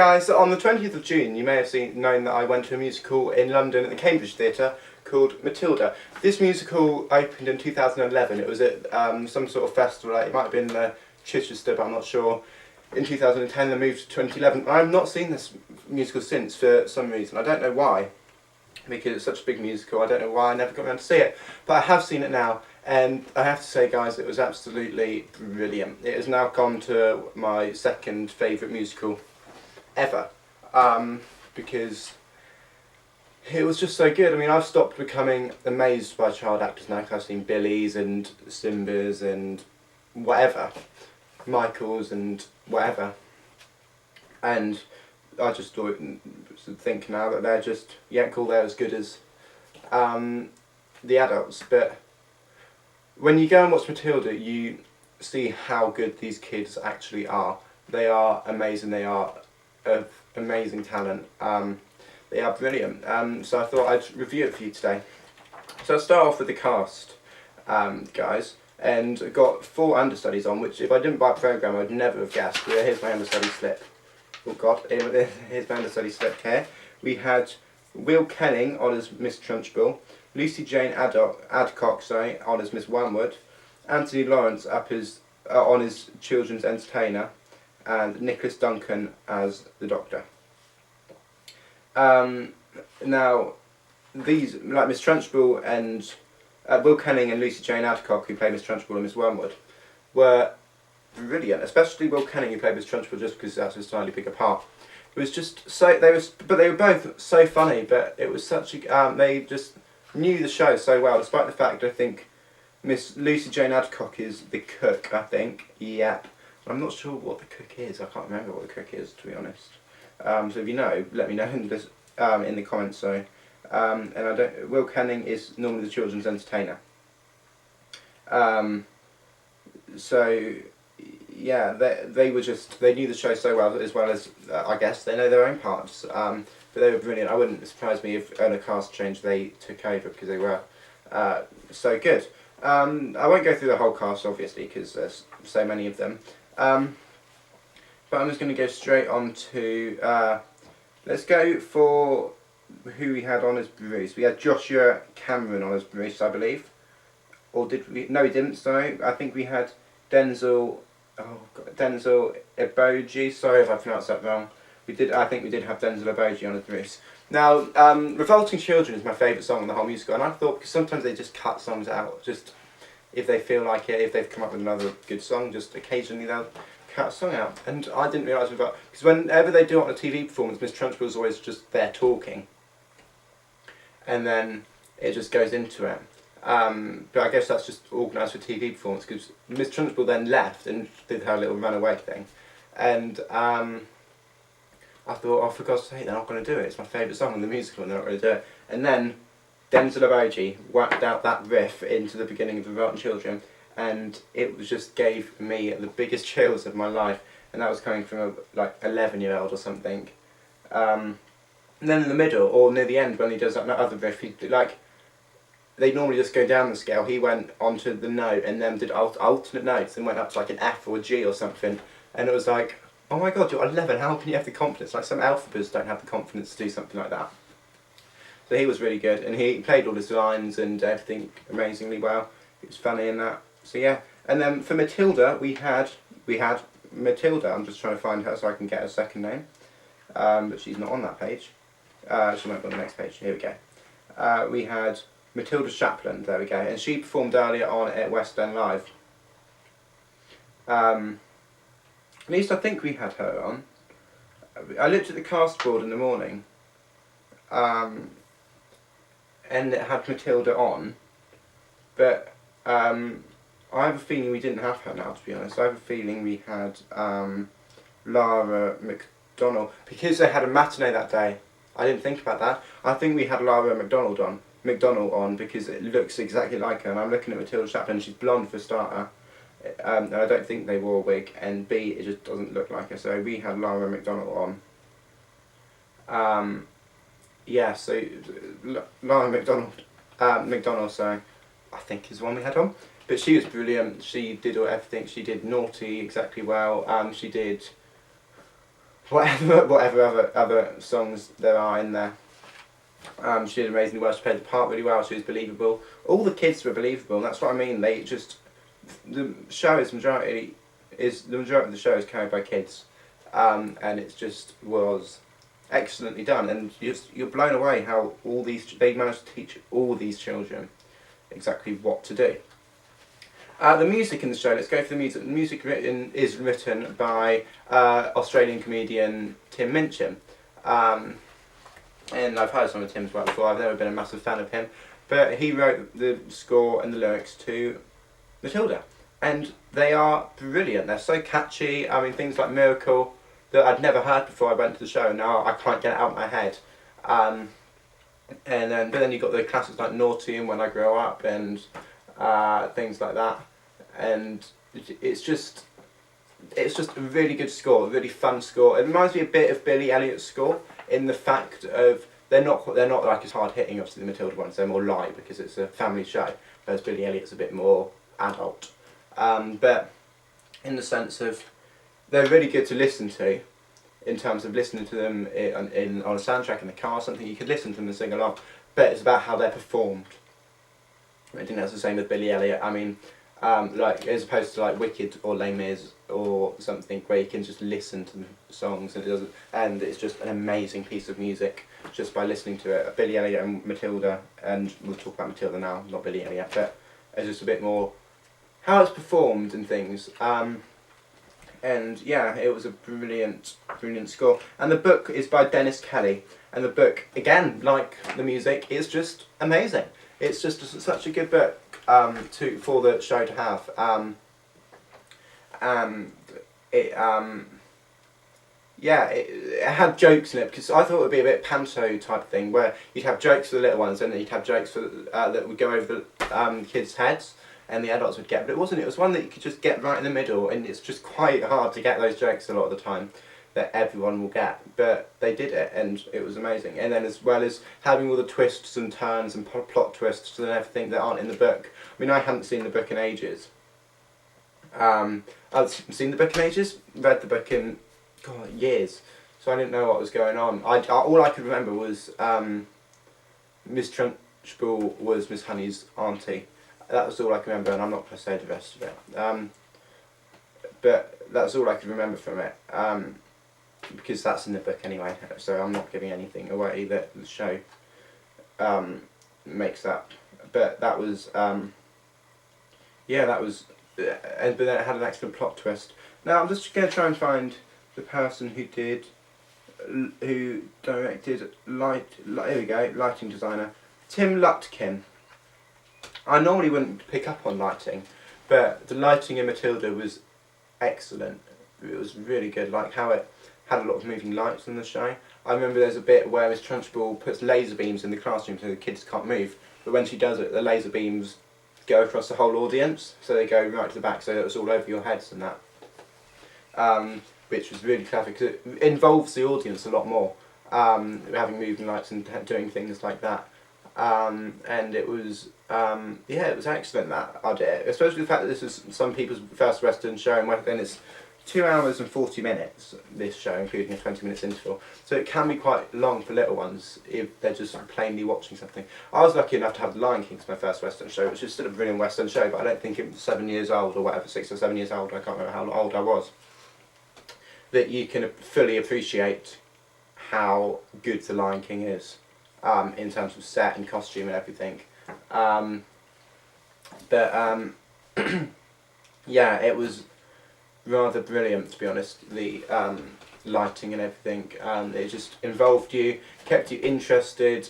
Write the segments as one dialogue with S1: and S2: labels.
S1: Guys, so on the 20th of June you may have known that I went to a musical in London at the Cambridge Theatre called Matilda. This musical opened in 2011. It was at some sort of festival, it might have been Chichester, but I'm not sure. In 2010 they moved to 2011. I've not seen this musical since for some reason. I don't know why, because it's such a big musical. I don't know why I never got around to see it, but I have seen it now, and I have to say, guys, it was absolutely brilliant. It has now gone to my second favourite musical ever, because it was just so good. I mean, I've stopped becoming amazed by child actors now, because I've seen Billies and Simbas and whatever, Michaels and whatever, and I just think now that they're just, yeah, cool, they're as good as the adults. But when you go and watch Matilda, you see how good these kids actually are. They are amazing. They are of amazing talent. They are brilliant. So I thought I'd review it for you today. So I'll start off with the cast, guys, and I've got 4 understudies on, which if I didn't buy a programme I'd never have guessed. Here's my understudy slip. Oh God, here's my understudy slip here. We had Will Kenning on as Miss Trunchbull, Lucy Jane Adcock on as Miss Wormwood, Anthony Lawrence on as Children's Entertainer, and Nicholas Duncan as the Doctor. Now, these, like Miss Trunchbull and Will Kenning and Lucy Jane Adcock, who played Miss Trunchbull and Miss Wormwood, were brilliant. Especially Will Kenning, who played Miss Trunchbull, just because that's a slightly bigger part. It was just so they were both so funny, but it was such a they just knew the show so well, despite the fact I think Miss Lucy Jane Adcock is the cook. I think, yep. I'm not sure what the cook is. I can't remember what the cook is, to be honest. So if you know, let me know in the comments. So, and I don't. Will Kenning is normally the children's entertainer. So yeah, they knew the show so well as I guess they know their own parts. But they were brilliant. I wouldn't surprise me if on a cast change they took over, because they were so good. I won't go through the whole cast, obviously, because there's so many of them. But I'm just going to go straight on to, let's go for who we had on as Bruce. We had Joshua Cameron on as Bruce, I believe. Or did we? No, we didn't, sorry. I think we had Denzel Eboji. Sorry if I pronounced that wrong. I think we did have Denzel Eboji on as Bruce. Now, Revolting Children is my favourite song in the whole musical, and I thought, because sometimes they just cut songs out, just if they feel like it, if they've come up with another good song, just occasionally they'll cut a song out. And I didn't realise about, because whenever they do it on a TV performance, Miss Trunchbull is always just there talking, and then it just goes into it. But I guess that's just organised for TV performance, because Miss Trunchbull then left and did her little runaway thing, and I thought, oh, for God's sake, they're not going to do it. It's my favourite song in the musical and they're not going to do it. And then Denzel Eboji whacked out that riff into the beginning of Revolting Children, and it just gave me the biggest chills of my life. And that was coming from a like 11-year-old or something. And then in the middle, or near the end, when he does that other riff, they normally just go down the scale. He went onto the note and then did alternate notes and went up to like an F or a G or something. And it was like, oh my God, you're 11, how can you have the confidence? Like, some alphabets don't have the confidence to do something like that. So he was really good, and he played all his lines and everything amazingly well. It was funny in that. So yeah, and then for Matilda, we had Matilda. I'm just trying to find her so I can get her second name. But she's not on that page. She might be on the next page. Here we go. We had Matilda Chaplin, there we go, and she performed earlier on at West End Live. At least I think we had her on. I looked at the cast board in the morning, and it had Matilda on, but I have a feeling we didn't have her now, to be honest. I have a feeling we had Lara McDonald, because they had a matinee that day. I didn't think about that. I think we had Lara McDonald on because it looks exactly like her, and I'm looking at Matilda Chaplin, she's blonde for a starter. And I don't think they wore a wig, and B, it just doesn't look like her. So we had Lara McDonald on. Yeah, so Lara McDonald, so I think is the one we had on. But she was brilliant. She did everything. She did Naughty exactly well. She did whatever other songs there are in there. She did amazingly well. She played the part really well. She was believable. All the kids were believable. And that's what I mean. The majority of the show is carried by kids, and it just was excellently done. And you're blown away how they managed to teach all these children exactly what to do. The music in the show, let's go for the music. The music is written by Australian comedian Tim Minchin. And I've heard some of Tim's work before. I've never been a massive fan of him. But he wrote the score and the lyrics to Matilda. And they are brilliant. They're so catchy. I mean, things like Miracle that I'd never heard before I went to the show. Now I can't get it out of my head. But then you've got the classics like Naughty and When I Grow Up and things like that. And it's just a really good score, a really fun score. It reminds me a bit of Billy Elliot's score in the fact of they're not like as hard hitting. Obviously, the Matilda ones, they're more light because it's a family show, whereas Billy Elliot's a bit more adult. But in the sense of they're really good to listen to, in terms of listening to them on a soundtrack in the car, something you could listen to them and sing along. But it's about how they're performed. I think that's the same with Billy Elliot. I mean, like as opposed to like Wicked or Les Mis or something where you can just listen to the songs and it's just an amazing piece of music just by listening to it. Billy Elliot and Matilda, and we'll talk about Matilda now, not Billy Elliot, but it's just a bit more how it's performed and things. And yeah, it was a brilliant score. And the book is by Dennis Kelly, and the book, again, like the music, is just amazing. It's just such a good book for the show to have. It had jokes in it, because I thought it would be a bit panto type thing where you'd have jokes for the little ones and then you'd have jokes for that would go over the kids' heads and the adults would get, but it wasn't. It was one that you could just get right in the middle, and it's just quite hard to get those jokes a lot of the time that everyone will get, but they did it and it was amazing. And then as well as having all the twists and turns and plot twists and everything that aren't in the book. I mean, I hadn't seen the book in ages. I've seen the book in ages, read the book in years, so I didn't know what was going on. All I could remember was Miss Trunchbull was Miss Honey's auntie. That was all I could remember, and I'm not going to say the rest of it. But that's all I could remember from it. Because that's in the book anyway, so I'm not giving anything away that the show makes that. But that was, but then it had an excellent plot twist. Now I'm just going to try and find the person who directed here we go, lighting designer, Tim Lutkin. I normally wouldn't pick up on lighting, but the lighting in Matilda was excellent. It was really good, like how it had a lot of moving lights in the show. I remember there's a bit where Miss Trunchbull puts laser beams in the classroom so the kids can't move, but when she does it, the laser beams go across the whole audience, so they go right to the back, so it's all over your heads and that. Which was really clever because it involves the audience a lot more, having moving lights and doing things like that. And it was, it was excellent that I did, especially the fact that this is some people's first Western show, and then it's 2 hours and 40 minutes, this show, including a 20 minutes interval. So it can be quite long for little ones if they're just plainly watching something. I was lucky enough to have The Lion King as my first Western show, which is still a brilliant Western show, but I don't think it was 7 years old or whatever, 6 or 7 years old, I can't remember how old I was, that you can fully appreciate how good The Lion King is, in terms of set and costume and everything. Yeah, it was rather brilliant, to be honest, the lighting and everything. It just involved you, kept you interested,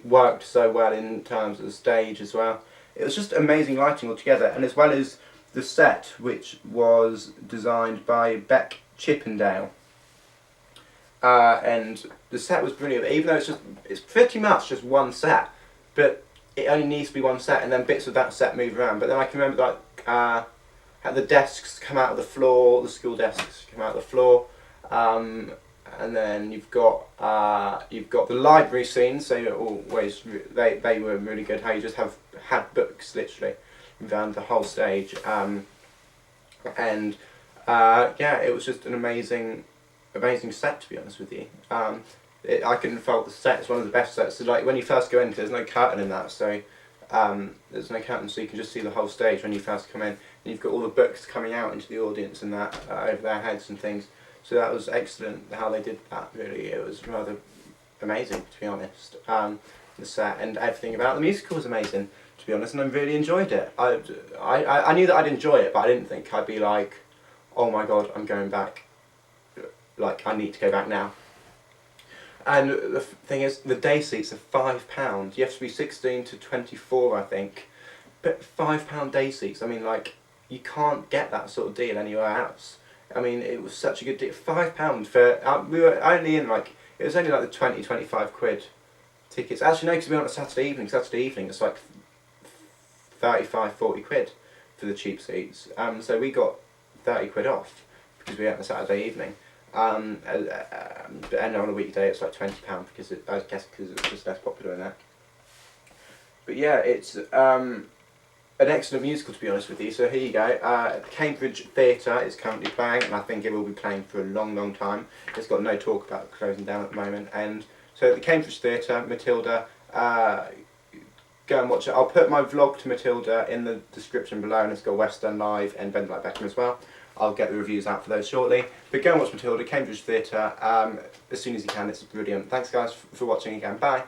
S1: worked so well in terms of the stage as well. It was just amazing lighting altogether, and as well as the set, which was designed by Beck Chippendale. And the set was brilliant, even though it's pretty much just one set, but it only needs to be one set, and then bits of that set move around. But then I can remember like how the desks come out of the floor, the school desks come out of the floor, and then you've got the library scenes. So they were really good. How you just had books literally around the whole stage, it was just an amazing amazing set, to be honest with you. I couldn't fault the set. It's one of the best sets. So, like, when you first go in, there's no curtain in that, so there's no curtain, so you can just see the whole stage when you first come in. And you've got all the books coming out into the audience and that over their heads and things. So that was excellent how they did that. Really, it was rather amazing, to be honest. The set and everything about the musical was amazing, to be honest, and I really enjoyed it. I knew that I'd enjoy it, but I didn't think I'd be like, oh my god, I'm going back. Like, I need to go back now. And the thing is, the day seats are £5. You have to be 16 to 24, I think. But £5 day seats, I mean, like, you can't get that sort of deal anywhere else. I mean, it was such a good deal. £5 for, we were only in like, it was only like the 20, 25 quid tickets. Actually, no, because we went on a Saturday evening. Saturday evening, it's like 35, 40 quid for the cheap seats. So we got 30 quid off because we went on a Saturday evening. And on a weekday it's like £20 because I guess because it's just less popular in that. But yeah, it's an excellent musical, to be honest with you. So here you go. The Cambridge Theatre is currently playing, and I think it will be playing for a long, long time. It's got no talk about closing down at the moment. And so the Cambridge Theatre, Matilda. Go and watch it. I'll put my vlog to Matilda in the description below, and it's got West End Live and Bend Like Beckham as well. I'll get the reviews out for those shortly. But go and watch Matilda, Cambridge Theatre, as soon as you can. It's brilliant. Thanks guys for watching again. Bye.